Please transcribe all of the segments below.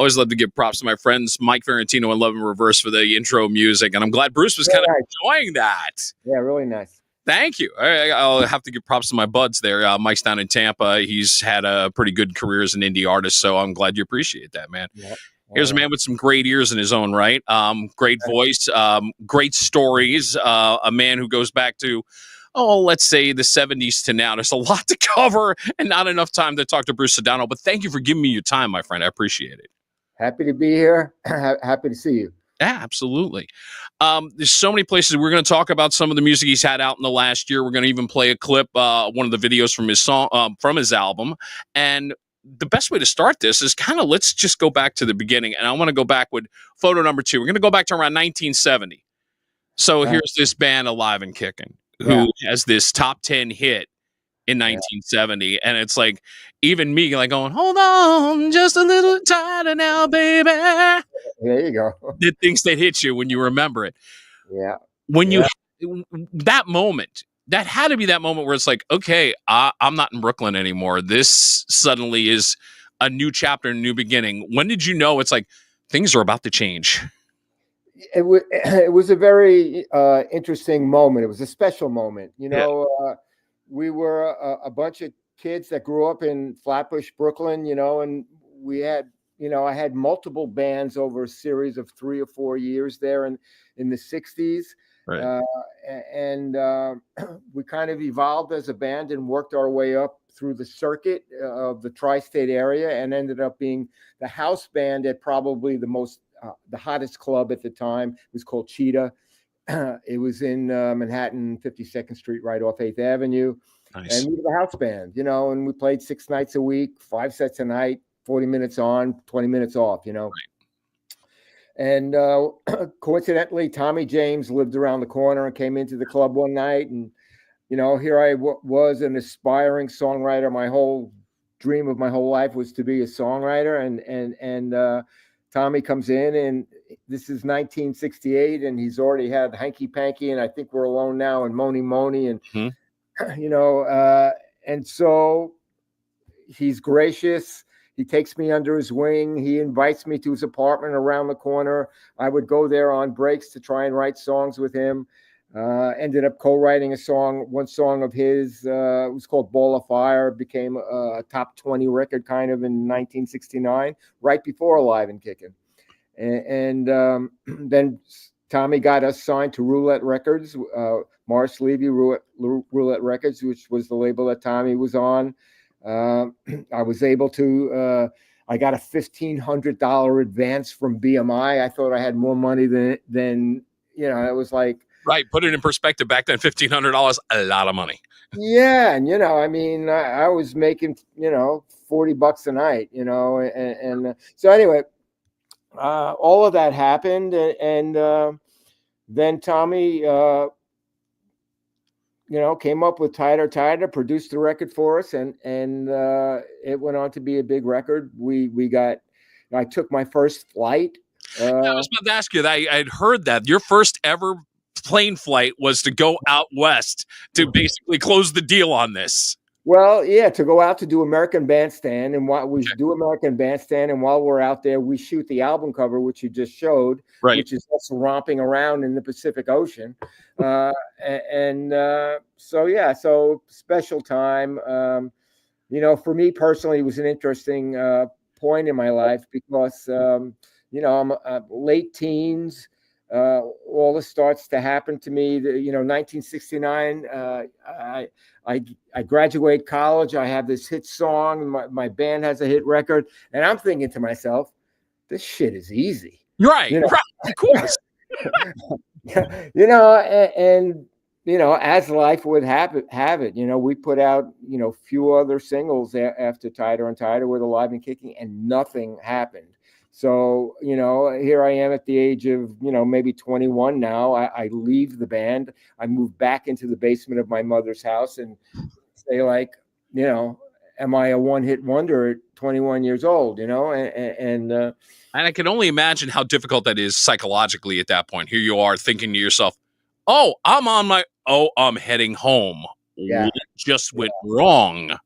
always love to give props to my friends Mike Ferrantino and Love in Reverse for the intro music, and I'm glad Bruce was kind of enjoying that. Yeah, really nice. Thank you. I'll have to give props to my buds there. Mike's down in Tampa. He's had a pretty good career as an indie artist, so I'm glad you appreciate that, man. Yep. Here's a man with some great ears in his own right. Great voice, great stories. A man who goes back to, let's say the 70s to now. There's a lot to cover and not enough time to talk to Bruce Sudano, but thank you for giving me your time, my friend. I appreciate it. Happy to be here. Happy to see you. Yeah, absolutely. There's so many places. We're going to talk about some of the music he's had out in the last year. We're going to even play a clip, one of the videos from his song, from his album. And the best way to start this is let's just go back to the beginning. And I want to go back with photo number 2. We're going to go back to around 1970. So here's this band Alive and Kicking, who has this top 10 hit in 1970. And it's like, even me going, hold on, just a little tighter now, baby. There you go. The things that hit you when you remember it. Yeah. When you, that moment, that had to be that moment where it's like, okay, I'm not in Brooklyn anymore. This suddenly is a new chapter, a new beginning. When did you know it's like things are about to change? It was a very interesting moment. It was a special moment. We were a bunch of kids that grew up in Flatbush, Brooklyn, and we had, I had multiple bands over a series of 3 or 4 years there in the 60s. Right. We kind of evolved as a band and worked our way up through the circuit of the tri-state area and ended up being the house band at probably the hottest club at the time. It was called Cheetah. It was in Manhattan, 52nd Street, right off 8th Avenue. Nice. And we were the house band, and we played 6 nights a week, 5 sets a night, 40 minutes on, 20 minutes off, Right. And coincidentally, Tommy James lived around the corner and came into the club one night. And, here I was an aspiring songwriter. My whole dream of my whole life was to be a songwriter. And Tommy comes in, and this is 1968, and he's already had Hanky Panky, and I Think We're Alone Now, and Moni Moni, and and so he's gracious. He takes me under his wing. He invites me to his apartment around the corner. I would go there on breaks to try and write songs with him. Ended up co-writing one song of his. It was called Ball of Fire. It became a top 20 record kind of in 1969, right before Alive and Kicking. And then Tommy got us signed to Roulette Records, Morris Levy Roulette Records, which was the label that Tommy was on. I was able to, I got a $1,500 advance from BMI. I thought I had more money than it was like. Right. Put it in perspective. Back then, $1,500, a lot of money. Yeah. And, I was making, $40 a night, and so anyway, all of that happened. And then Tommy, came up with Tighter, produced the record for us, and it went on to be a big record. I took my first flight. I was about to ask you that. I'd heard that your first ever plane flight was to go out west to basically close the deal on this. Well, yeah, to go out to do American Bandstand, and while we do American Bandstand, and while we're out there, we shoot the album cover, which you just showed, which is us romping around in the Pacific Ocean. So special time. For me personally, it was an interesting point in my life because, I'm late teens. All this starts to happen to me. 1969, I graduate college. I have this hit song. My band has a hit record. And I'm thinking to myself, this shit is easy. Right. Right. Of course. As life would have it, we put out, few other singles after Tighter and Tighter with Alive and Kicking, and nothing happened. So, here I am at the age of, maybe 21 now. I leave the band. I move back into the basement of my mother's house and say, like, am I a one-hit wonder at 21 years old, And I can only imagine how difficult that is psychologically at that point. Here you are thinking to yourself, I'm heading home. Yeah. What just went wrong?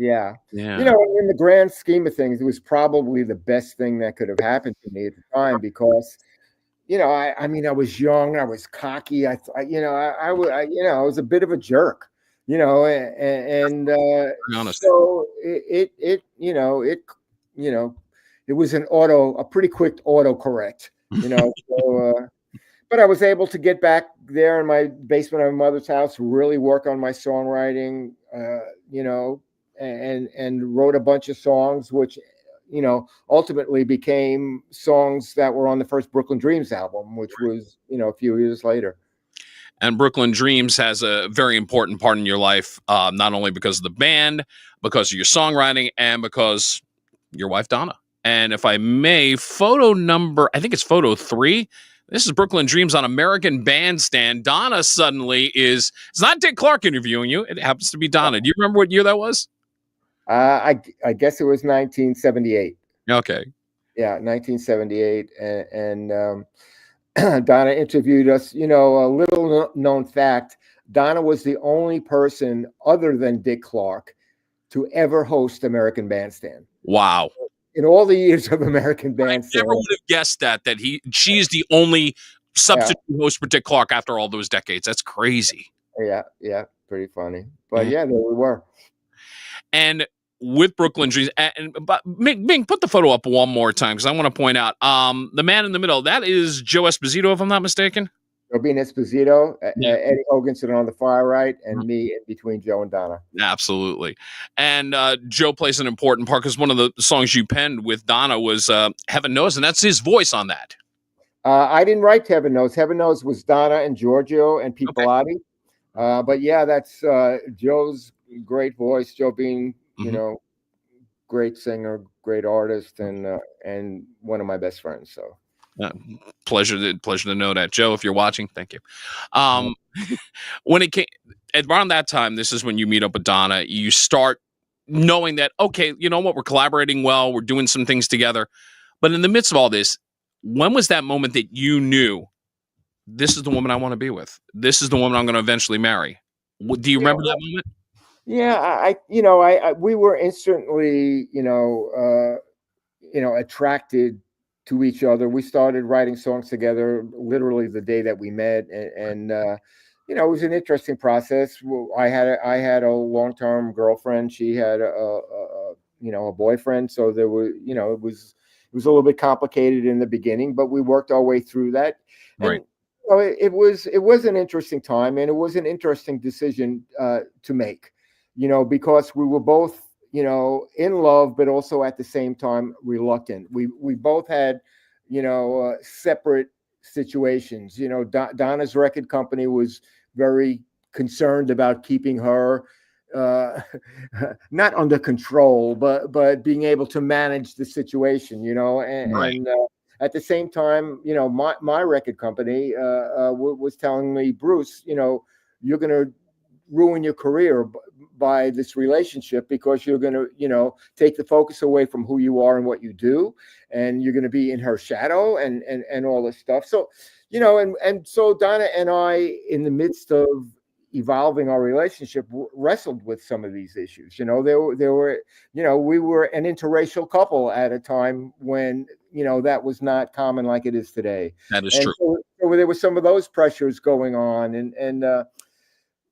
Yeah. Yeah. In the grand scheme of things, it was probably the best thing that could have happened to me at the time because, I mean, I was young, I was cocky. I was a bit of a jerk, Be honest. so it was a pretty quick autocorrect, but I was able to get back there in my basement of my mother's house, really work on my songwriting, and wrote a bunch of songs, which, ultimately became songs that were on the first Brooklyn Dreams album, which was, a few years later. And Brooklyn Dreams has a very important part in your life, not only because of the band, because of your songwriting, and because your wife, Donna. And if I may, photo number, I think it's photo 3. This is Brooklyn Dreams on American Bandstand. Donna suddenly it's not Dick Clark interviewing you. It happens to be Donna. Do you remember what year that was? I guess it was 1978. Okay. Yeah, 1978. And Donna interviewed us. A little known fact, Donna was the only person other than Dick Clark to ever host American Bandstand. Wow. In all the years of American Bandstand. I never would have guessed that she's the only substitute host for Dick Clark after all those decades. That's crazy. Yeah, pretty funny. But there we were. And with Brooklyn Dreams, but Bing, put the photo up one more time because I want to point out the man in the middle. That is Joe Esposito, if I'm not mistaken. Robin Esposito, Eddie Hogan sitting on the far right, and me in between Joe and Donna. Absolutely. And Joe plays an important part because one of the songs you penned with Donna was Heaven Knows, and that's his voice on that. I didn't write Heaven Knows. Heaven Knows was Donna and Giorgio and Pete Bellotti. But yeah, that's Joe's great voice. Joe being, great singer, great artist, and one of my best friends. So. Pleasure to know that, Joe. If you're watching, thank you. When it came around that time, this is when you meet up with Donna. You start knowing that, okay, you know what, we're collaborating well, we're doing some things together. But in the midst of all this, when was that moment that you knew this is the woman I want to be with? This is the woman I'm going to eventually marry. Do you remember that moment? Yeah, we were instantly, attracted to each other. We started writing songs together literally the day that we met, and it was an interesting process. I had a long-term girlfriend. She had a boyfriend, so there was, it was a little bit complicated in the beginning, but we worked our way through that. Right. And, it was an interesting time, and it was an interesting decision to make, because we were both, in love, but also at the same time reluctant. We both had, separate situations. Donna's record company was very concerned about keeping her not under control, but being able to manage the situation, and at the same time, my record company was telling me, Bruce, you're going to ruin your career by this relationship because you're going to, take the focus away from who you are and what you do, and you're going to be in her shadow and all this stuff. So, and so Donna and I, in the midst of evolving our relationship, wrestled with some of these issues. There were, we were an interracial couple at a time when, that was not common like it is today. That is true. So there were some of those pressures going on,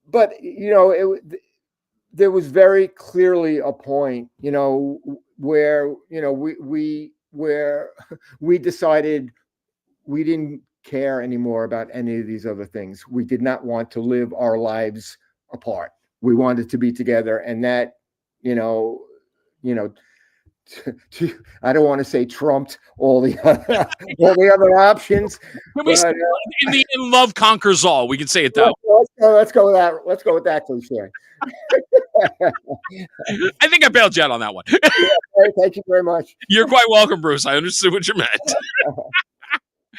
but there was very clearly a point, where we decided we didn't care anymore about any of these other things. We did not want to live our lives apart. We wanted to be together, and that, I don't want to say trumped all the other options. But, in love conquers all. We can say it that way. Let's go with that. Let's go with that cliche. I think I bailed you out on that one. Yeah, thank you very much. You're quite welcome, Bruce. I understood what you meant.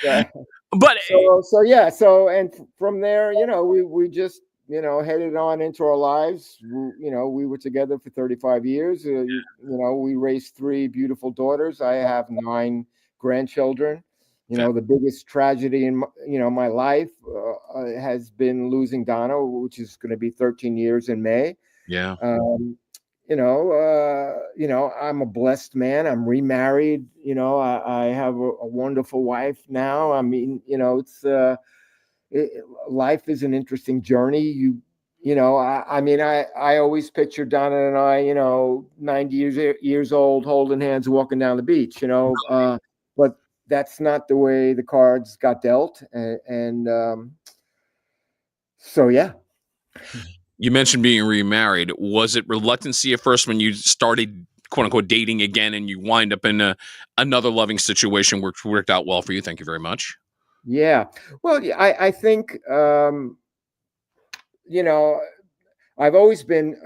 Yeah. But and from there, we just, headed on into our lives. We were together for 35 years. We raised 3 beautiful daughters. I have 9 grandchildren. The biggest tragedy in my life has been losing Donna, which is going to be 13 years in May. Yeah. I'm a blessed man. I'm remarried. I have a wonderful wife now. I mean, life is an interesting journey. I always picture Donna and I, 90 years old, holding hands, walking down the beach, but that's not the way the cards got dealt. So, yeah. You mentioned being remarried. Was it reluctancy at first when you started, quote unquote, dating again, and you wind up in another loving situation which worked out well for you? Thank you very much. Yeah. Well, I think, I've always been,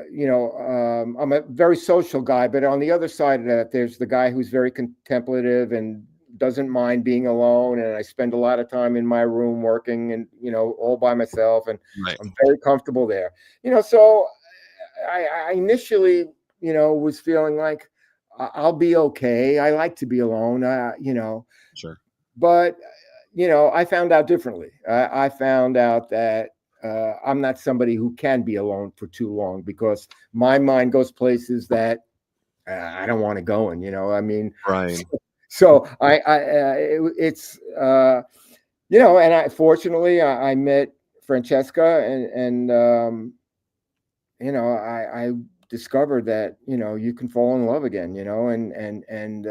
I'm a very social guy, but on the other side of that, there's the guy who's very contemplative and doesn't mind being alone. And I spend a lot of time in my room working and, all by myself. And Right. I'm very comfortable there. So I initially, was feeling like I'll be okay. I like to be alone, Sure. but, I found out differently. I found out that I'm not somebody who can be alone for too long because my mind goes places that I don't want to go in. I mean, Right. So it's and I fortunately I met Francesca and I discovered that you can fall in love again. And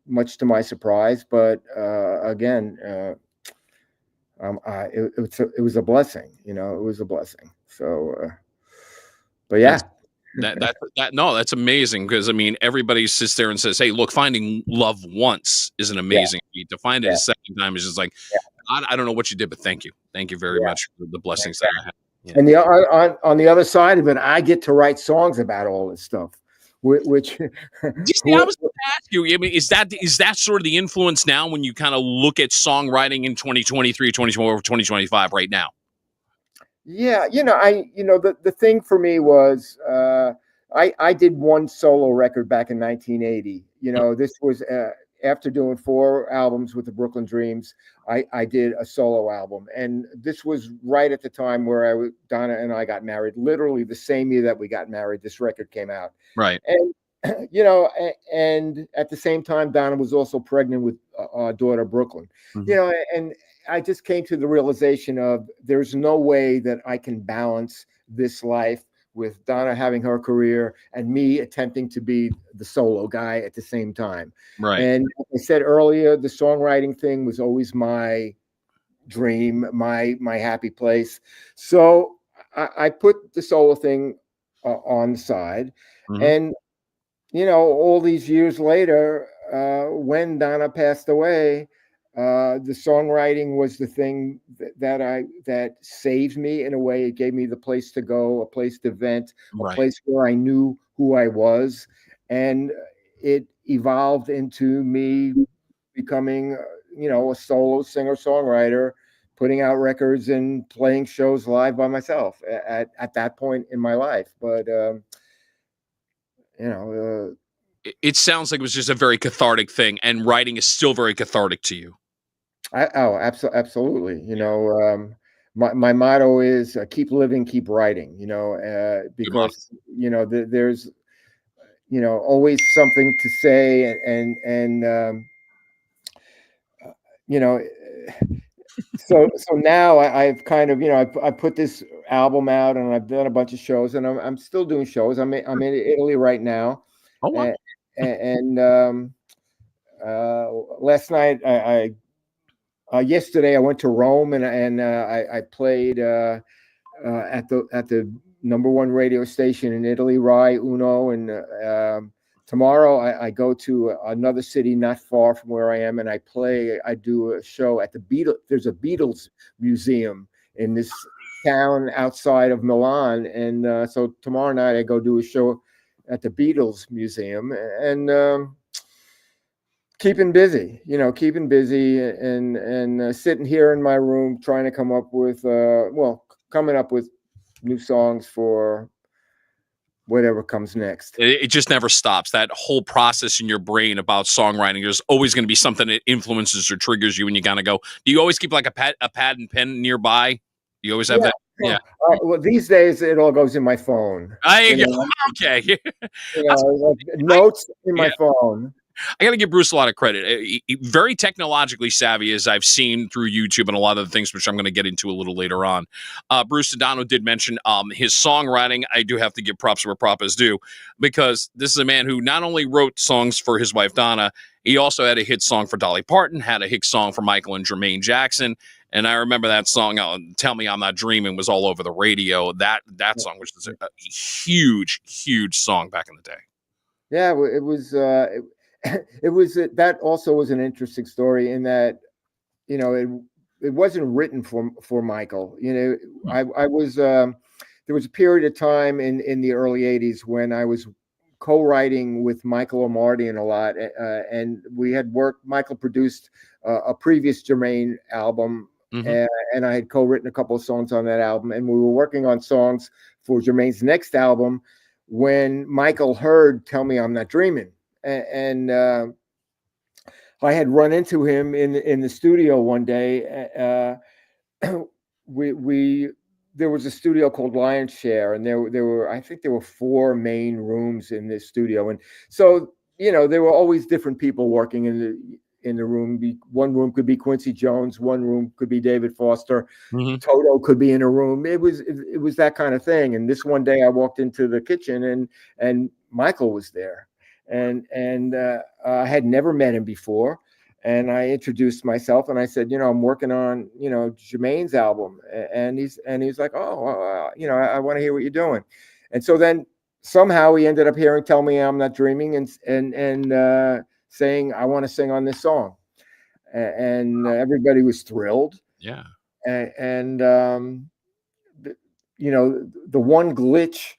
much to my surprise, but again. It was a blessing, it was a blessing. So, but yeah. That's amazing because I mean everybody sits there and says, "Hey, look, finding love once is an amazing feat. To find it a second time is just like, Yeah. I don't know what you did, but thank you very much for the blessings that I have." Yeah. And on the other side of it, I get to write songs about all this stuff, which See, I was going to ask you. I mean, is that sort of the influence now when you kind of look at songwriting in 2023, 2024, 2025 right now? Yeah, the thing for me was I did one solo record back in 1980. This was after doing 4 albums with the Brooklyn Dreams. I did a solo album, and this was right at the time where Donna and I got married. Literally the same year that we got married, this record came out. Right. And and at the same time, Donna was also pregnant with our daughter Brooklyn. Mm-hmm. And I just came to the realization of there's no way that I can balance this life with Donna having her career and me attempting to be the solo guy at the same time. Right. And like I said earlier, the songwriting thing was always my dream, my happy place. So I put the solo thing on the side. Mm-hmm. And, all these years later, when Donna passed away, the songwriting was the thing that saved me in a way. It gave me the place to go, a place to vent, a place where I knew who I was, and it evolved into me becoming, a solo singer-songwriter, putting out records and playing shows live by myself at that point in my life. But it sounds like it was just a very cathartic thing, and writing is still very cathartic to you. Absolutely. My motto is keep living, keep writing, because, there's, always something to say and so now I've kind of, I put this album out and I've done a bunch of shows and I'm still doing shows. I'm in Italy right now. Oh, wow. And last night yesterday I went to Rome and I played at the #1 radio station in Italy, Rai Uno, and tomorrow I go to another city not far from where I am, and I do a show at the Beatles. There's a Beatles museum in this town outside of Milan, and so tomorrow night I go do a show at the Beatles museum, and keeping busy and sitting here in my room trying to come up with new songs for whatever comes next. It just never stops. That whole process in your brain about songwriting, there's always going to be something that influences or triggers you, and you gotta go. Do you always keep like a pad and pen nearby? You always have that? Yeah. Well, these days it all goes in my phone. I You know, okay. like I notes in yeah. my phone. I got to give Bruce a lot of credit. Very technologically savvy, as I've seen through YouTube and a lot of the things, which I'm going to get into a little later on. Bruce Sudano did mention his songwriting. I do have to give props where props is due, because this is a man who not only wrote songs for his wife Donna, he also had a hit song for Dolly Parton, had a hit song for Michael and Jermaine Jackson. And I remember that song, "Tell Me I'm Not Dreaming," was all over the radio. That song, which was a huge, huge song back in the day. Yeah, it was. It was that also was an interesting story in that, you know, it wasn't written for Michael. You know, I was there was a period of time in the early '80s when I was co-writing with Michael Omardian a lot, and we had worked. Michael produced a previous Jermaine album, Mm-hmm. and I had co-written a couple of songs on that album, and we were working on songs for Jermaine's next album when Michael heard "Tell Me I'm Not Dreaming," and I had run into him in the studio one day. We there was a studio called Lion's Share, and there were, I think there were 4 main rooms in this studio, and so, you know, there were always different people working in the room. One room could be Quincy Jones, one room could be David Foster, Mm-hmm. Toto could be in a room. It was that kind of thing. And this one day I walked into the kitchen and Michael was there, and I had never met him before. And I introduced myself and I said, you know, I'm working on, you know, Jermaine's album. And he's like, oh, you know, I want to hear what you're doing. And so then somehow he ended up hearing "Tell Me I'm Not Dreaming" and saying, I want to sing on this song. And everybody was thrilled. Yeah. And you know, the one glitch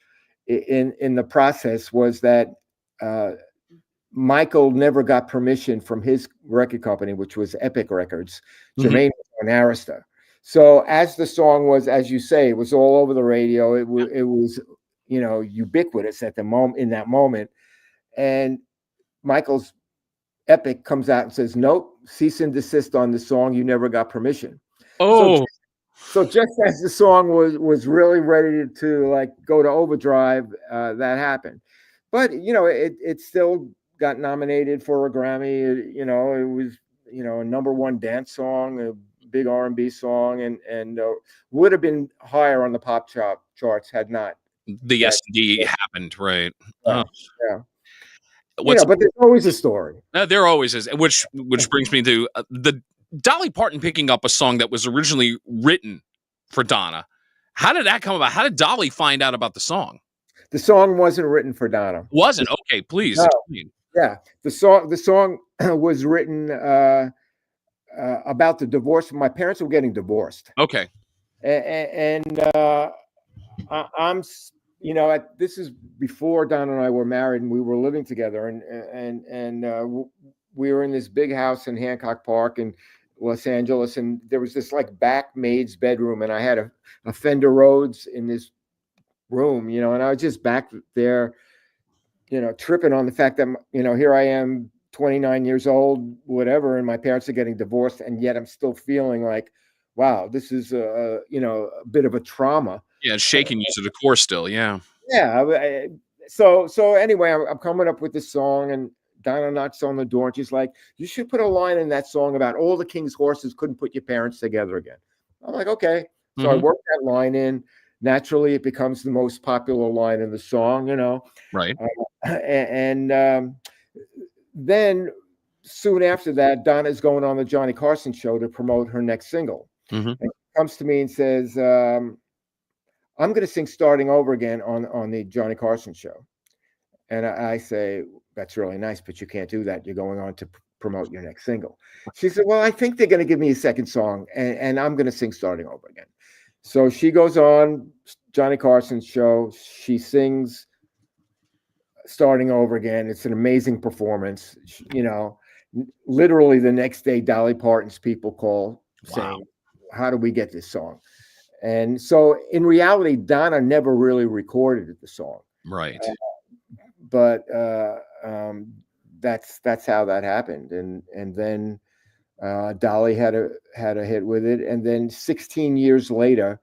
in the process was that Michael never got permission from his record company, which was Epic Records. Mm-hmm. Jermaine was on Arista. So as the song was, as you say, it was all over the radio. It was, you know, ubiquitous at the moment, in that moment. And Michael's Epic comes out and says, nope, cease and desist on the song. You never got permission. Oh, So just as the song was really ready to like go to overdrive, that happened. But you know, it still got nominated for a Grammy. You know, it was, you know, a #1 dance song, a big R&B song, and would have been higher on the pop charts had not the SD happened, right? yeah, yeah. You What's know, but there's always a story. there always is, which brings me to the Dolly Parton picking up a song that was originally written for Donna. How did that come about? How did Dolly find out about the song? The song wasn't written for Donna. Wasn't? Okay, please explain. Yeah, the song was written about the divorce. My parents were getting divorced. Okay. And I'm, you know, this is before Don and I were married, and we were living together, and we were in this big house in Hancock Park in Los Angeles, and there was this like back maid's bedroom, and I had a Fender Rhodes in this room, you know, and I was just back there, you know, tripping on the fact that, you know, here I am, 29 years old, whatever, and my parents are getting divorced, and yet I'm still feeling like, wow, this is you know, a bit of a trauma. Yeah, it's shaking you to the core still. Yeah. Yeah. So anyway, I'm coming up with this song, and Donna knocks on the door, and she's like, "You should put a line in that song about all the king's horses couldn't put your parents together again." I'm like, okay. So I work that line in. Naturally, it becomes the most popular line in the song, you know. Right. And then soon after that, Donna's going on the Johnny Carson show to promote her next single. Mm-hmm. And she comes to me and says, I'm going to sing "Starting Over Again" on the Johnny Carson show. And I say, that's really nice, but you can't do that. You're going on to promote your next single. She said, well, I think they're going to give me a second song, and I'm going to sing "Starting Over Again." So she goes on Johnny Carson's show. She sings "Starting Over Again." It's an amazing performance. You know, literally the next day, Dolly Parton's people call saying, how do we get this song? And so in reality, Donna never really recorded the song. Right. But that's how that happened. And then Dolly had a hit with it. And then 16 years later,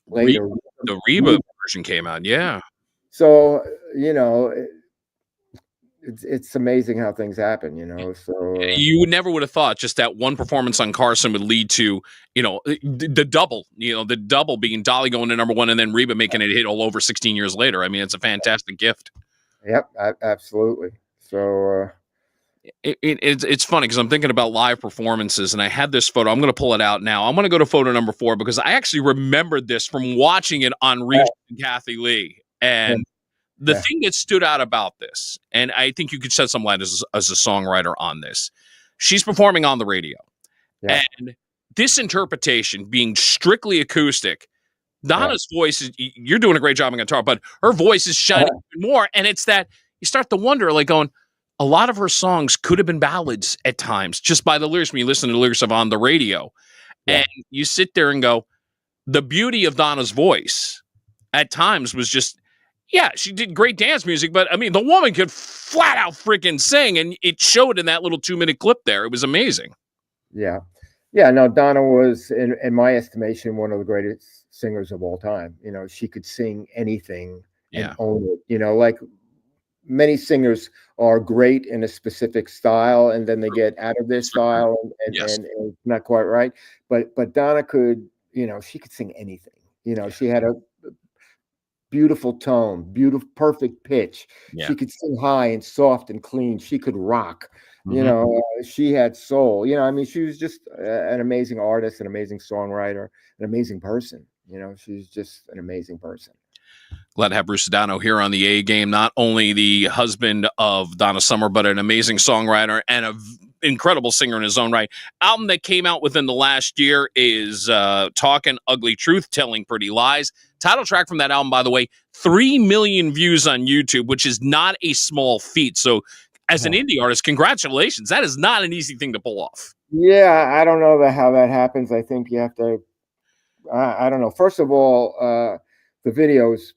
later. The Reba version came out. Yeah. So, it's amazing how things happen, so You never would have thought just that one performance on Carson would lead to, the double, the double being Dolly going to number one and then Reba making it hit all over 16 years later. I mean, it's a fantastic gift. Yep, absolutely. So it's funny because I'm thinking about live performances and I had this photo. I'm going to pull it out now. I'm going to go to photo number 4 because I actually remembered this from watching it on Reach and Kathy Lee. And the thing that stood out about this, and I think you could shed some light as a songwriter on this, she's performing on the radio. Yeah. And this interpretation being strictly acoustic, Donna's voice is, you're doing a great job on guitar, but her voice is shining even more. And it's that you start to wonder, like going, a lot of her songs could have been ballads at times just by the lyrics when you listen to the lyrics of on the radio. Yeah. And you sit there and go, the beauty of Donna's voice at times was just, yeah, she did great dance music, but I mean, the woman could flat out freaking sing, and it showed in that little 2-minute clip there. It was amazing. Yeah. Yeah, no, Donna was, in my estimation, one of the greatest singers of all time. She could sing anything and own it. Like many singers are great in a specific style, and then they get out of their style and it's not quite right. But Donna could, she could sing anything. She had a beautiful tone, beautiful, perfect pitch. Yeah. She could sing high and soft and clean. She could rock. She had soul. I mean, she was just an amazing artist, an amazing songwriter, an amazing person. She's just an amazing person. Glad to have Bruce Sudano here on the A Game. Not only the husband of Donna Summer, but an amazing songwriter and an incredible singer in his own right. Album that came out within the last year is Talking Ugly Truth, Telling Pretty Lies. Title track from that album, by the way, 3 million views on YouTube, which is not a small feat. So as an indie artist, congratulations. That is not an easy thing to pull off. Yeah, I don't know how that happens. I think you have to, I don't know. First of all, the videos,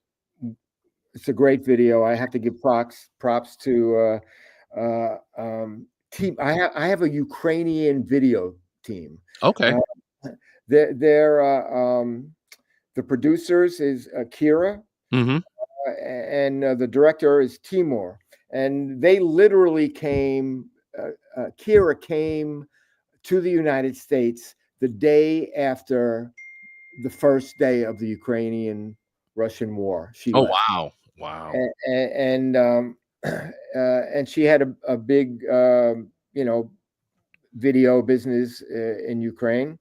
it's a great video. I have to give props to team. I have a Ukrainian video team. Okay. The producers is Kira, and the director is Timur. And they literally came, Kira came to the United States the day after the first day of the Ukrainian-Russian war. Oh, wow. Wow. And she had a big, video business in Ukraine,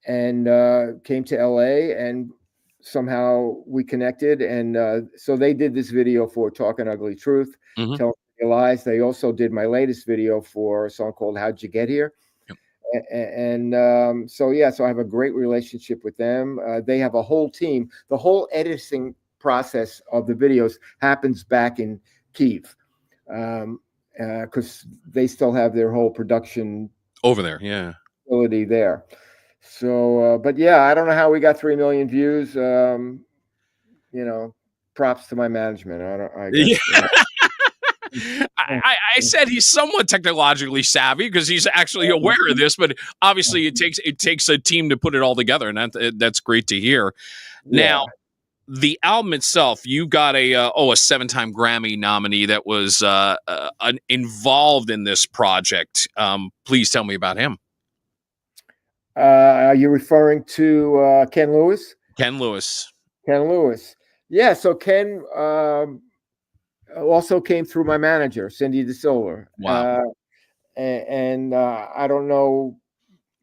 and came to LA, and somehow we connected. And so they did this video for Talking Ugly Truth, Telling Lies. They also did my latest video for a song called How'd You Get Here? And so I have a great relationship with them. They have a whole team. The whole editing process of the videos happens back in Kyiv, because they still have their whole production over there, facility there. So, but yeah, I don't know how we got 3 million views. Props to my management. I guess. I said he's somewhat technologically savvy because he's actually aware of this, but obviously it takes a team to put it all together, and that's great to hear. Now, the album itself, you got a 7-time Grammy nominee that was involved in this project. Please tell me about him. Are you referring to Ken Lewis? Ken Lewis. Yeah, so Ken also came through my manager, Cindy DeSilva. Wow. And I don't know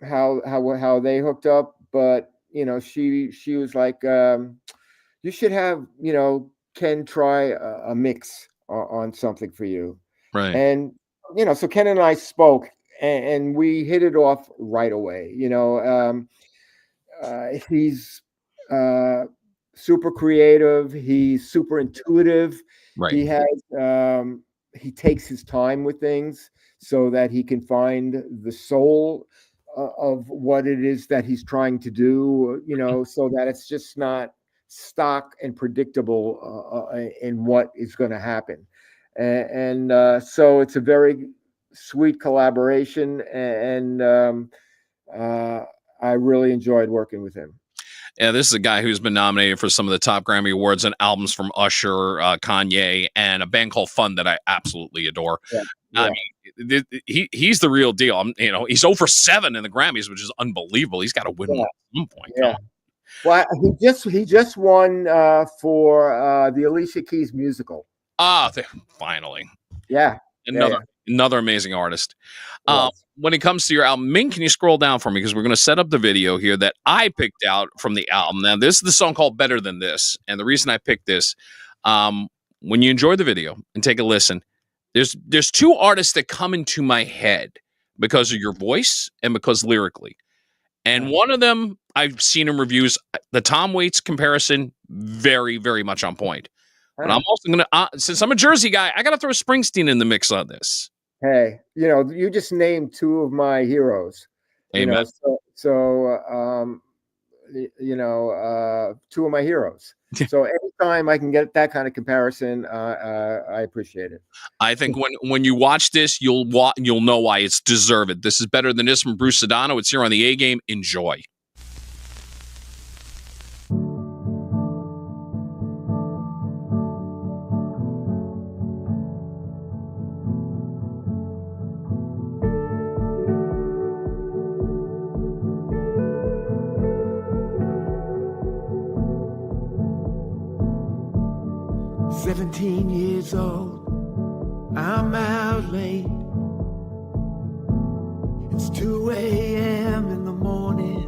how they hooked up, but she was like, you should have Ken try a mix on something for you. Right. And so Ken and I spoke, and we hit it off right away. He's super creative. He's super intuitive. Right. He has he takes his time with things so that he can find the soul of what it is that he's trying to do, so that it's just not stock and predictable in what is going to happen. And so it's a very sweet collaboration, and I really enjoyed working with him. Yeah, this is a guy who's been nominated for some of the top Grammy Awards and albums from Usher, Kanye, and a band called Fun that I absolutely adore. Yeah. I Yeah. mean, he's the real deal. He's 0 for 7 in the Grammys, which is unbelievable. He's got to win one at some point. Yeah. Well, he just won for the Alicia Keys musical. Finally. Yeah. Another amazing artist. When it comes to your album, Ming, can you scroll down for me? Because we're going to set up the video here that I picked out from the album. Now, this is the song called Better Than This. And the reason I picked this, when you enjoy the video and take a listen, there's two artists that come into my head because of your voice and because lyrically. And one of them, I've seen in reviews, the Tom Waits comparison, very, very much on point. But I'm also going to, since I'm a Jersey guy, I got to throw Springsteen in the mix on this. Hey, you just named two of my heroes. Amen. Two of my heroes. So anytime I can get that kind of comparison, I appreciate it. I think when you watch this, you'll know why it's deserved. This is Better Than This from Bruce Sudano. It's here on the A Game. Enjoy. Years old, I'm out late. It's 2 a.m. in the morning.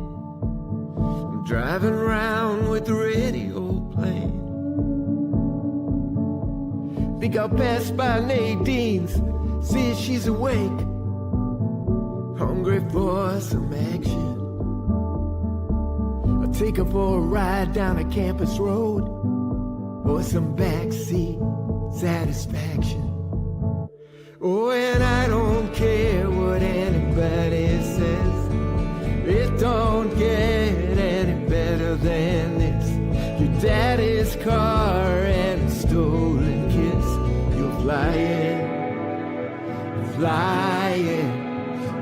I'm driving around with the radio playing. Think I'll pass by Nadine's, see if she's awake. Hungry for some action. I'll take her for a ride down a campus road, or some backseat satisfaction. Oh, and I don't care what anybody says, it don't get any better than this. Your daddy's car and a stolen kiss. You're flying.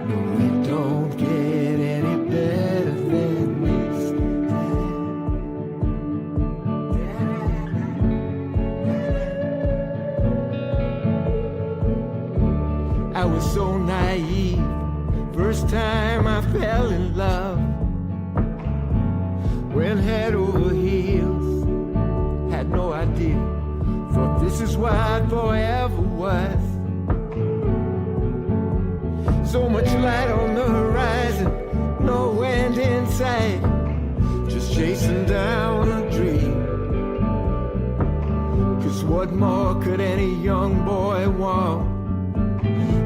No, it don't get any better than this. I was so naive, first time I fell in love. Went head over heels, had no idea. Thought this is what forever was. So much light on the horizon, no end in sight. Just chasing down a dream. 'Cause what more could any young boy want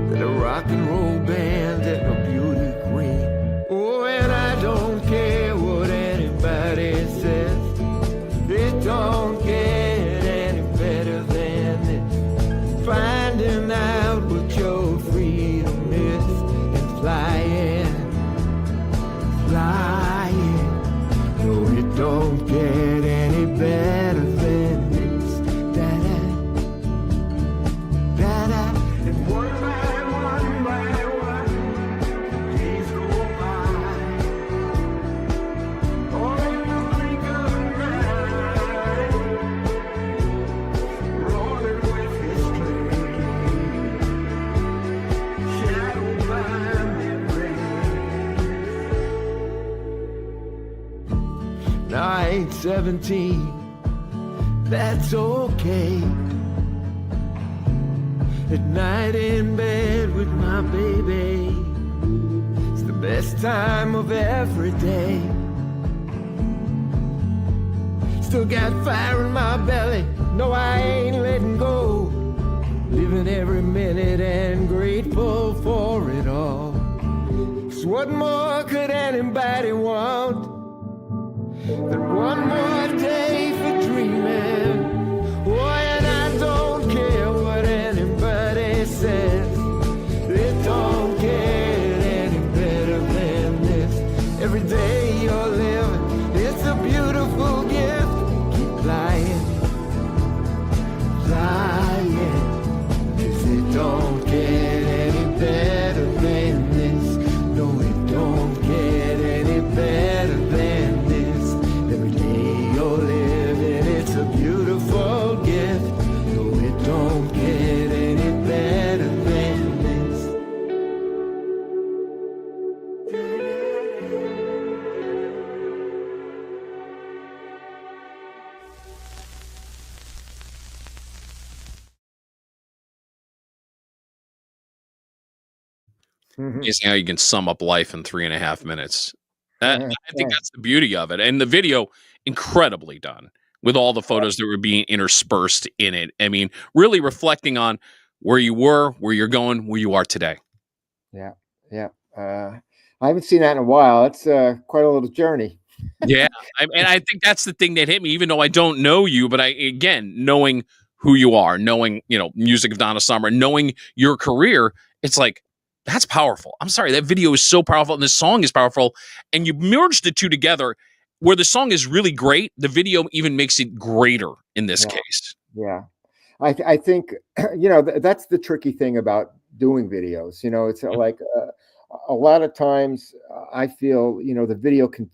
than a rock and roll band and a beauty queen? Oh, and I don't care what anybody says, it don't get any better than this. Finding out what your freedom is and flying. No, it don't get any better than this. Da-da, da-da. And one by one, days go by. All in the blink of an eye, rolling with history, shadowed by memories. Now I ain't 17, that's okay. At night in bed with my baby, it's the best time of every day. Still got fire in my belly, no I ain't letting go. Living every minute and grateful for it all. 'Cause what more could anybody want than one more day for dreaming? Oh, and I don't care what anybody says, it don't get any better than this. Every day you're living, it's a beautiful gift. Keep flying, 'cause it don't get any better than this. No, it don't get any better than this. Amazing how you can sum up life in 3.5 minutes. I think Yeah. that's the beauty of it. And the video, incredibly done with all the photos that were being interspersed in it. I mean, really reflecting on where you were, where you're going, where you are today. Yeah. Yeah. I haven't seen that in a while. It's quite a little journey. Yeah. And I think that's the thing that hit me, even though I don't know you, but again, knowing who you are, knowing, music of Donna Summer, knowing your career, it's like, that's powerful. I'm sorry. That video is so powerful and the song is powerful. And you merged the two together where the song is really great. The video even makes it greater in this case. Yeah. I think, that's the tricky thing about doing videos. It's like a lot of times I feel, the video can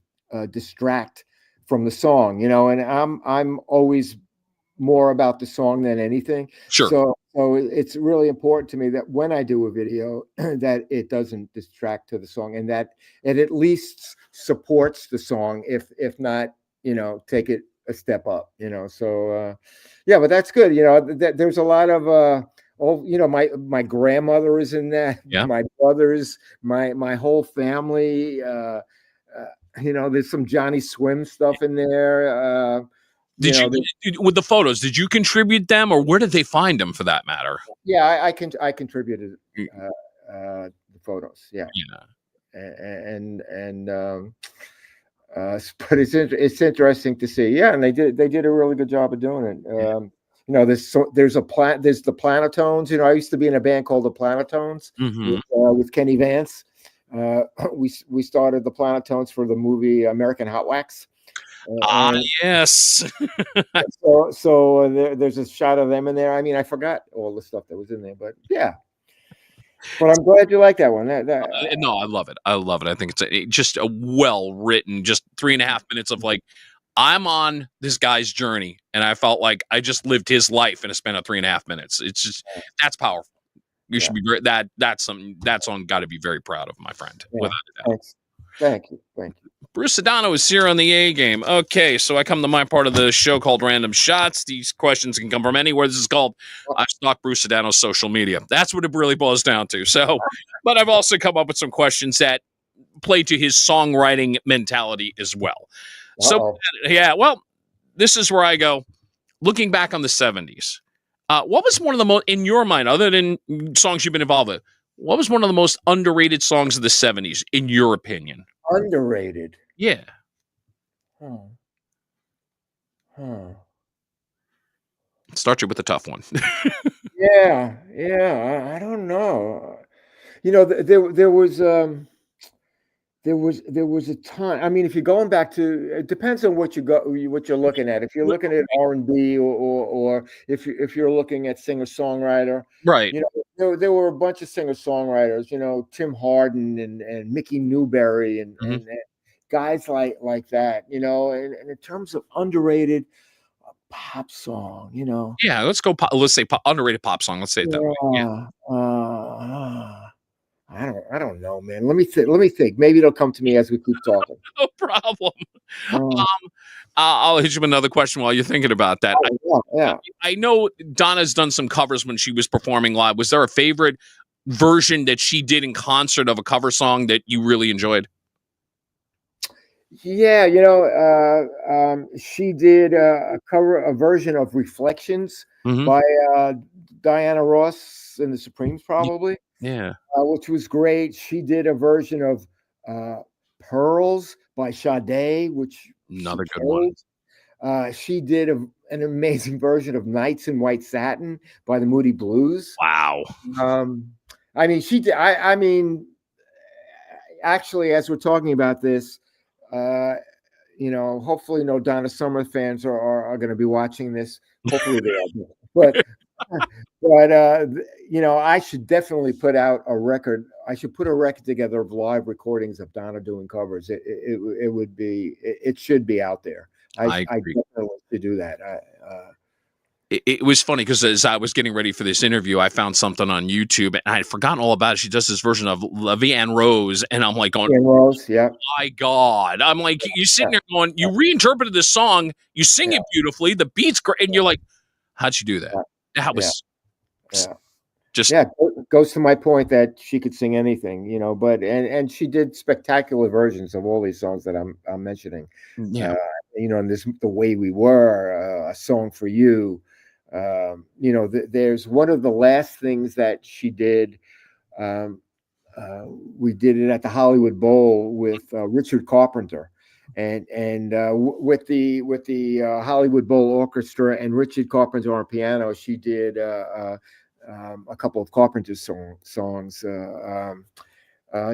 distract from the song, and I'm always more about the song than anything. Sure. So it's really important to me that when I do a video that it doesn't distract to the song and that it at least supports the song, if not, take it a step up, so yeah, but that's good. There's a lot of my grandmother is in that. Yeah. My brothers, my whole family, there's some Johnny Swim stuff in there. Did you with the photos, did you contribute them or where did they find them for that matter? Yeah, I contributed the photos. Yeah. And but it's interesting to see. Yeah, and they did a really good job of doing it. There's the Planetones. I used to be in a band called the Planetones with Kenny Vance. We started the Planetones for the movie American Hot Wax. Yes. So there's a shot of them in there. I mean, I forgot all the stuff that was in there, but yeah. But I'm glad you like that one. No, I love it. I think it's just a well-written, just 3.5 minutes of like, I'm on this guy's journey, and I felt like I just lived his life in a span of 3.5 minutes. It's just, that's powerful. You should be great. That's something that song got to be very proud of, my friend. Yeah. Without a doubt. Thank you. Bruce Sudano is here on the A Game. Okay, so I come to my part of the show called Random Shots. These questions can come from anywhere. This is called I stalk Bruce Sudano's social media. That's what it really boils down to. So, but I've also come up with some questions that play to his songwriting mentality as well. So, yeah, well, this is where I go. Looking back on the 70s, what was one of the most, in your mind, other than songs you've been involved with, what was one of the most underrated songs of the 70s, in your opinion? Underrated? Yeah. Start you with a tough one. Yeah. I don't know. There was a time. I mean, if you're going back to, it depends on what you're looking at. If you're looking at R&B or if you're looking at singer-songwriter, right? There were a bunch of singer-songwriters. Tim Hardin and Mickey Newberry and guys like that. And in terms of underrated pop song, Yeah, let's go. Let's say underrated pop song. Let's say it that way. Yeah. I don't know, man. Let me think. Maybe it'll come to me as we keep talking. No problem. I'll hit you with another question while you're thinking about that. I know Donna's done some covers when she was performing live. Was there a favorite version that she did in concert of a cover song that you really enjoyed? Yeah, she did a version of Reflections by Diana Ross and the Supremes, probably. Yeah. Which was great. She did a version of Pearls by Sade, which another good one. She did an amazing version of Nights in White Satin by the Moody Blues. Wow. I mean, she did. I mean, actually, as we're talking about this, hopefully no Donna Summer fans are going to be watching this. Hopefully they are. But I should definitely put out a record. I should put a record together of live recordings of Donna doing covers. It should be out there. I definitely should do that. It was funny because as I was getting ready for this interview, I found something on YouTube and I had forgotten all about it. She does this version of La Vie en Rose, and I'm like, Rose, yeah. My God. I'm like, you're sitting there going, you reinterpreted this song, you sing it beautifully, the beat's great, and you're like, how'd you do that? That was just goes to my point that she could sing anything, you know. But and she did spectacular versions of all these songs that I'm mentioning. Yeah. You know, and this The Way We Were, A Song for You. You know, there's one of the last things that she did. We did it at the Hollywood Bowl with Richard Carpenter, and with the Hollywood Bowl Orchestra and Richard Carpenter on piano. She did a couple of Carpenter songs.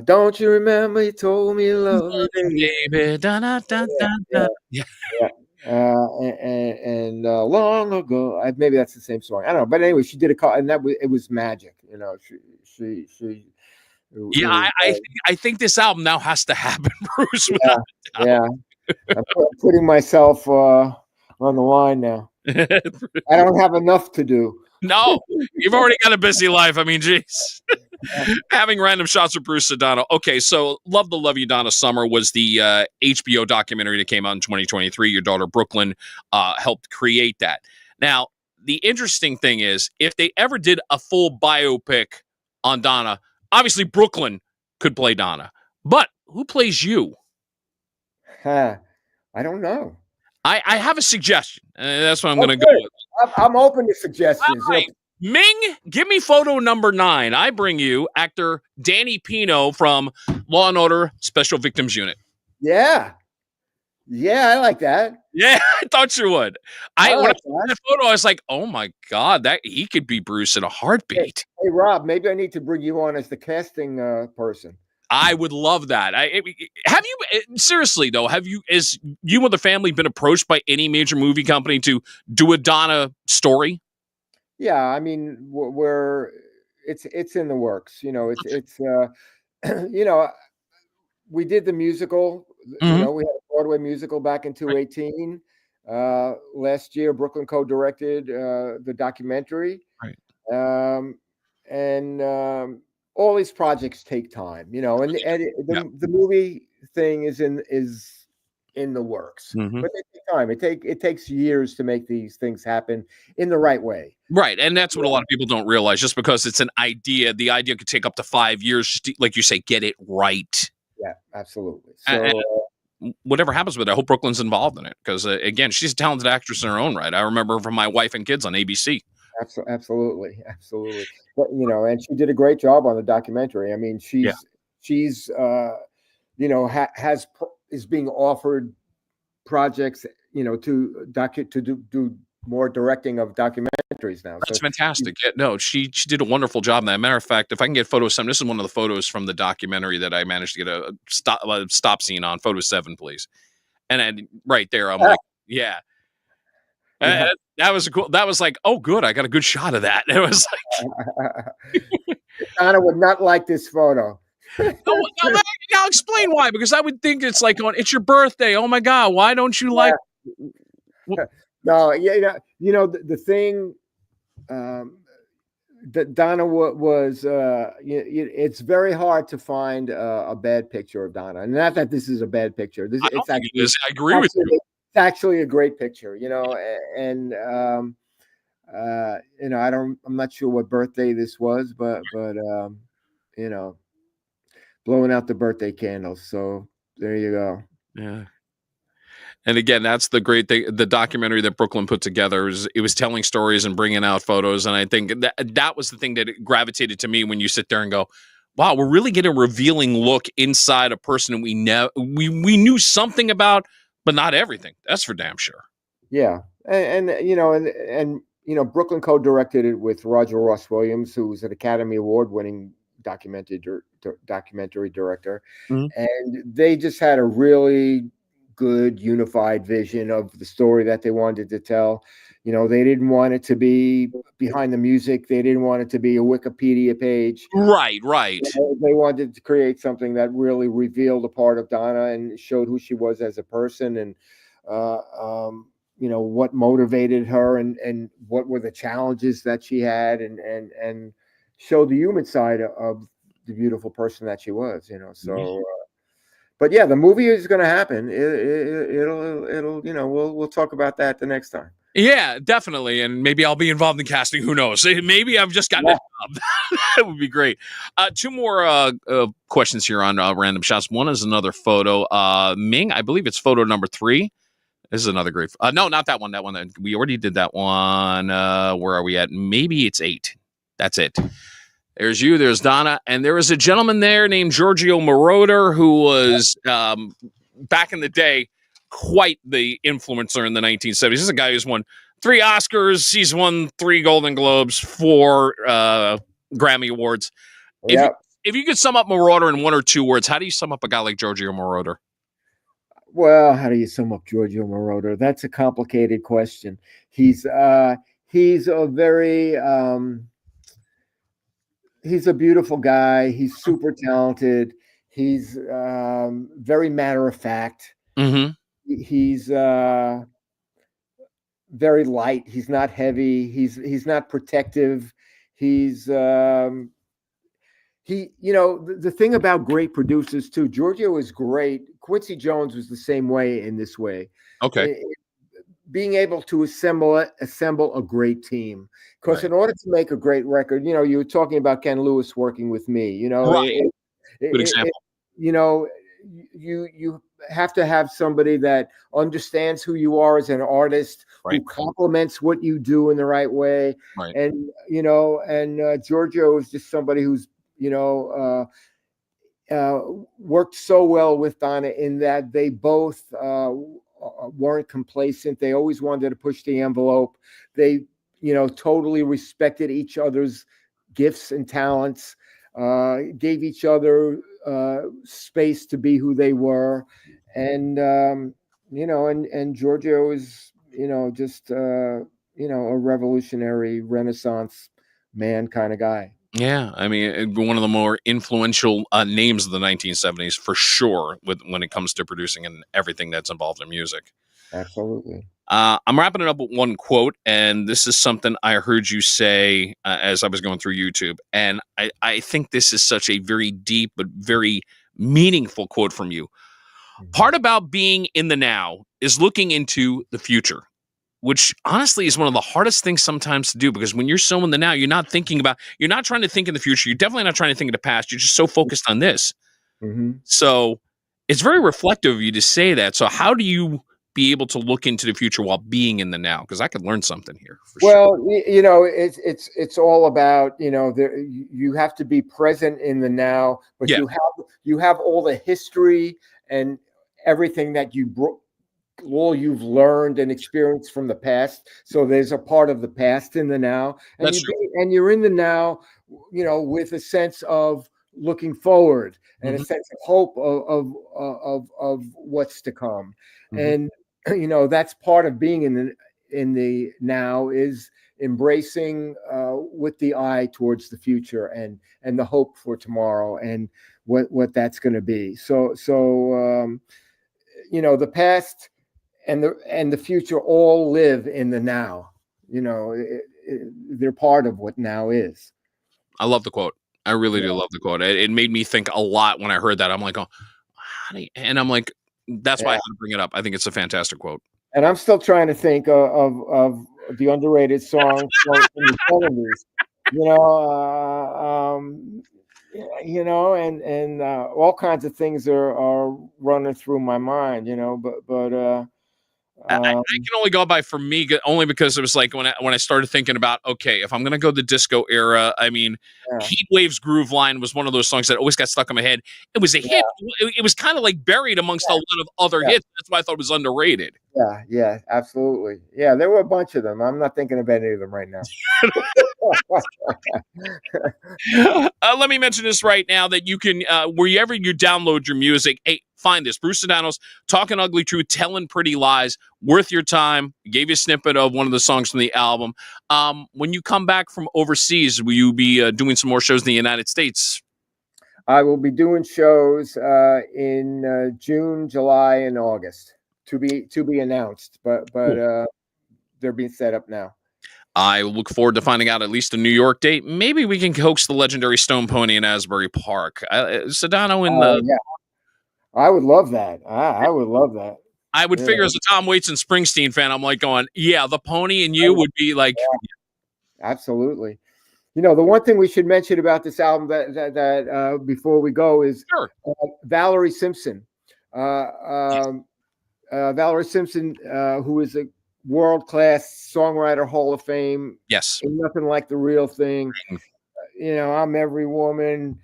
Don't you remember you told me you love me, Baby, da, da, da, da, da. Yeah. yeah. And long ago, maybe that's the same song. I don't know, but anyway, she did and it was magic. You know, she. Yeah, I think this album now has to happen, Bruce. Yeah, yeah. I'm putting myself on the line now. I don't have enough to do. No, you've already got a busy life. I mean, geez. Having random shots of Bruce Sudano. Okay, so Love to Love You, Donna Summer was the HBO documentary that came out in 2023. Your daughter, Brooklyn, helped create that. Now, the interesting thing is, if they ever did a full biopic on Donna, obviously Brooklyn could play Donna. But who plays you? I don't know. I have a suggestion. That's what I'm going to go with. I'm open to suggestions. Right. Ming, give me photo number 9. I bring you actor Danny Pino from Law & Order Special Victims Unit. Yeah. Yeah, I like that. Yeah, I thought you would. When I saw that photo, I was like, oh my God, that he could be Bruce in a heartbeat. Hey, Rob, maybe I need to bring you on as the casting person. I would love that. Have you, seriously though, is you and the family been approached by any major movie company to do a Donna story? Yeah, I mean, it's in the works. You know, it's you know, we did the musical. Mm-hmm. You know, we had a Broadway musical back in 2018. Last year, Brooklyn co-directed the documentary. Right. All these projects take time, you know, and the movie thing is in the works, mm-hmm. but they take time. It takes years to make these things happen in the right way. Right, and that's what a lot of people don't realize. Just because it's an idea, the idea could take up to 5 years. Like you say, get it right. Yeah, absolutely. So whatever happens with it, I hope Brooklyn's involved in it because again, she's a talented actress in her own right. I remember her from My Wife and Kids on ABC. Absolutely. But, you know, and she did a great job on the documentary. I mean, she's you know, is being offered projects, you know, to do more directing of documentaries now. That's fantastic. Yeah, no, she did a wonderful job. As a matter of fact, if I can get photos, this is one of the photos from the documentary that I managed to get a stop scene on. Photo 7, please. And then right there, I'm like, yeah. That was cool. That was like, oh, good. I got a good shot of that. It was like, Donna would not like this photo. I'll explain why. Because I would think it's like, it's your birthday. Oh my God, why don't you like? No, yeah, you know the thing that Donna was. It's very hard to find a bad picture of Donna, and not that this is a bad picture. I agree with you. It's actually a great picture, you know, and you know, I'm not sure what birthday this was, but you know, blowing out the birthday candles. So there you go. Yeah. And again, that's the great thing. The documentary that Brooklyn put together it was telling stories and bringing out photos. And I think that was the thing that gravitated to me when you sit there and go, wow, we're really getting a revealing look inside a person we knew something about, but not everything. That's for damn sure. Yeah. And you know, and you know, Brooklyn co-directed it with Roger Ross Williams, who's an Academy Award-winning documentary director. Mm-hmm. And they just had a really good unified vision of the story that they wanted to tell. You know, they didn't want it to be behind the music. They didn't want it to be a Wikipedia page. Right. They wanted to create something that really revealed a part of Donna and showed who she was as a person, and you know, what motivated her and what were the challenges that she had, and show the human side of the beautiful person that she was, you know. So but yeah, the movie is going to happen. It'll you know, we'll talk about that the next time. Yeah, definitely. And maybe I'll be involved in casting. Who knows? Maybe I've just gotten a job. That would be great. Two more questions here on Random Shots. One is another photo. Ming, I believe it's photo number 3. This is another great. No, not that one. That one. We already did that one. Where are we at? Maybe it's 8. That's it. There's you. There's Donna. And there was a gentleman there named Giorgio Moroder who was, back in the day, quite the influencer in the 1970s. This is a guy who's won 3 Oscars. He's won 3 Golden Globes, 4 Grammy Awards. Yeah. If you could sum up Moroder in 1 or 2 words, how do you sum up a guy like Giorgio Moroder? Well, how do you sum up Giorgio Moroder? That's a complicated question. He's a very he's a beautiful guy. He's super talented. He's very matter of fact. Mm-hmm. He's very light. He's not heavy. He's not protective. He's the thing about great producers too, Giorgio is great. Quincy Jones was the same way in this way. Okay. Being able to assemble a great team. Because in order to make a great record, you were talking about Ken Lewis working with me, Right. Good example. You have to have somebody that understands who you are as an artist, right, who complements what you do in the right way. Right. And, Giorgio is just somebody who's, worked so well with Donna in that they both weren't complacent. They always wanted to push the envelope. They, totally respected each other's gifts and talents, gave each other space to be who they were. And, and Giorgio is, just, a revolutionary Renaissance man kind of guy. Yeah, I mean, one of the more influential names of the 1970s for sure when it comes to producing and everything that's involved in music. Absolutely. I'm wrapping it up with one quote, and this is something I heard you say as I was going through YouTube, and I think this is such a very deep but very meaningful quote from you. Mm-hmm. Part about being in the now is looking into the future, which honestly is one of the hardest things sometimes to do, because when you're so in the now, you're not trying to think in the future. You're definitely not trying to think in the past. You're just so focused on this. Mm-hmm. So it's very reflective of you to say that. So how do you be able to look into the future while being in the now? Because I could learn something here. Well, sure. It's all about, you have to be present in the now, but you have all the history and everything that all you've learned and experienced from the past. So there's a part of the past in the now, and you're in the now, with a sense of looking forward and a sense of hope of what's to come. Mm-hmm. And that's part of being in the now, is embracing with the eye towards the future and the hope for tomorrow and what that's going to be. So the past and the future all live in the now. They're part of what now is. I love the quote. I really do love the quote. It made me think a lot when I heard that. I'm like, and I'm like, that's why I had to bring it up. I think it's a fantastic quote. And I'm still trying to think of the underrated song from the 70s. And all kinds of things are running through my mind, but I can only go by, for me, only because it was like when I started thinking about, okay, if I'm going to go the disco era, I mean, Heat Waves Groove Line was one of those songs that always got stuck in my head. It was a hit. It was kind of like buried amongst a lot of other hits. That's why I thought it was underrated. Yeah, absolutely. Yeah, there were a bunch of them. I'm not thinking of any of them right now. Let me mention this right now, that you can, wherever you download your music, find this. Bruce Sudano's Talking Ugly Truth, Telling Pretty Lies. Worth your time. Gave you a snippet of one of the songs from the album. When you come back from overseas, will you be doing some more shows in the United States? I will be doing shows in June, July, and August to be announced, but they're being set up now. I look forward to finding out at least a New York date. Maybe we can coax the legendary Stone Pony in Asbury Park. Sudano in the... Yeah. I would love that. I would love that. I would You figure know? as a Tom Waits and Springsteen fan, I'm like going, yeah, the Pony and you would be like, Absolutely. You know, the one thing we should mention about this album before we go is sure. Valerie Simpson. Valerie Simpson, who is a world-class songwriter, Hall of Fame. Yes. Ain't nothing like the real thing. You know, I'm every woman.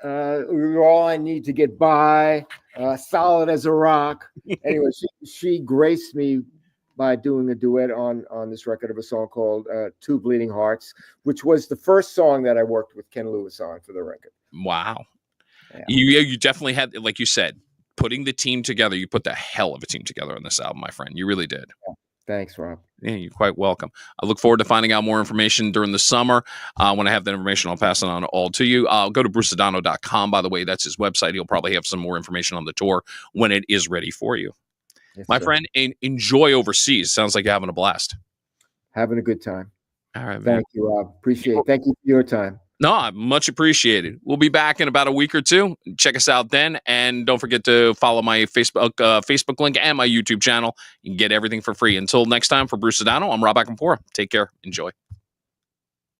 You're all I need to get by. Solid as a rock. Anyway, she graced me by doing a duet on this record of a song called Two Bleeding Hearts, which was the first song that I worked with Ken Lewis on for the record. Wow. Yeah. You definitely had, like you said, putting the team together. You put the hell of a team together on this album, my friend. You really did. Yeah. Thanks, Rob. Yeah, you're quite welcome. I look forward to finding out more information during the summer. When I have that information, I'll pass it on all to you. Go to brucesudano.com, by the way. That's his website. He'll probably have some more information on the tour when it is ready for you. Yes, my sir. friend, enjoy overseas. Sounds like you're having a blast. Having a good time. All right, man. Thank you, Rob. Appreciate it. Thank you for your time. No, much appreciated. We'll be back in about a week or two. Check us out then. And don't forget to follow my Facebook link and my YouTube channel. You can get everything for free. Until next time, for Bruce Sudano, I'm Rob Acampora. Take care. Enjoy.